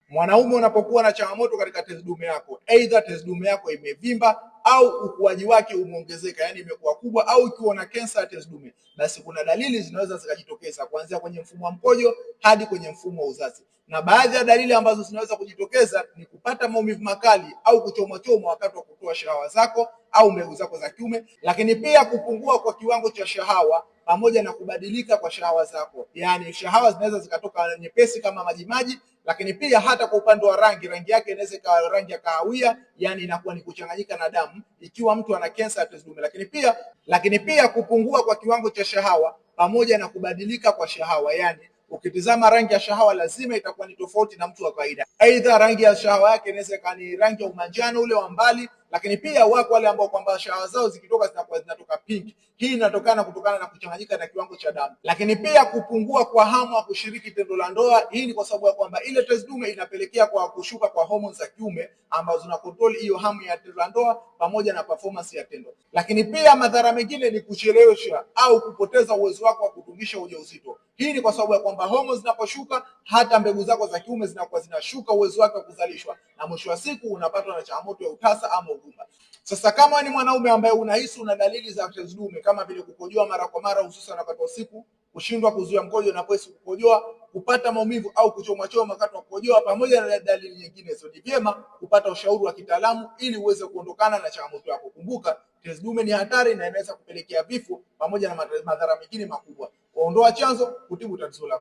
Mwanaume unapokuwa na changamoto katika tezi dume yako, aidha tezi dume yako imevimba au ukuaji wake umeongezeka, yani imekuwa kubwa, au ikiwa na kansa ya tezi dume, basi kuna dalili zinaweza zikajitokeza kuanzia kwenye mfumo wa mkojo hadi kwenye mfumo wa uzazi. Na baadhi ya dalili ambazo zinaweza kujitokeza ni kupata maumivu makali au kuchomwa wakati wa kutoa shahawa zako au mbegu zako za kiume, lakini pia kupungua kwa kiwango cha shahawa pamoja na kubadilika kwa shahawa zako, yani shahawa zinaweza zikatoka nyepesi kama majimaji, lakini pia hata kwa upande wa rangi yake inaweza ikawa rangi ya kahawia, yani inakuwa ni kuchanganyika na damu ikiwa mtu ana kansa ya tezi dume. Lakini pia kupungua kwa kiwango cha shahawa pamoja na kubadilika kwa shahawa, yani ukitizama rangi ya shahawa lazima itakuwa ni tofauti na mtu wa kawaida. Aidha rangi ya shahawa yake inaweza kuwa ni rangi ya umanjano ule wa mbali, lakini pia wako wale ambao kwamba shahawa zao zikitoka zinakuwa zinatoka pink. Hii inatokana kutokana na kuchanganyika na kiwango cha damu. Lakini pia kupungua kwa hamu ya kushiriki tendo la ndoa. Hii ni kwa sababu ya kwamba ile tezi dume inapelekea kwa kushuka kwa hormones za kiume ambazo zina control hiyo hamu ya tendo la ndoa pamoja na performance ya tendo. Lakini pia madhara mengine ni kuchelewesha au kupoteza uwezo wako wa kutungisha ujauzito. Hii ni kwa sababu ya kwamba hormones zinaposhuka hata mbegu zako za kiume zinakuwa zinashuka uwezo wake wa kuzalishwa, na mwisho wa siku unapatwa na changamoto ya utasa ama ugumba. Sasa kama ni mwanaume ambaye unahisi una dalili za tezi dume kama vile kukojoa mara kwa mara hususan wakati wa usiku, kushindwa kuzuia mkojo unapohisi kukojoa, kupata maumivu au kuchomwa wakati wa kukojoa pamoja na dalili nyingine, so ni vyema kupata ushauri wa kitaalamu ili uweze kuondokana na changamoto yako. Kumbuka tezi dume ni hatari na inaweza kupelekea vifo pamoja na madhara mengine makubwa. Kuondoa chanzo, kutibu tatizo lako.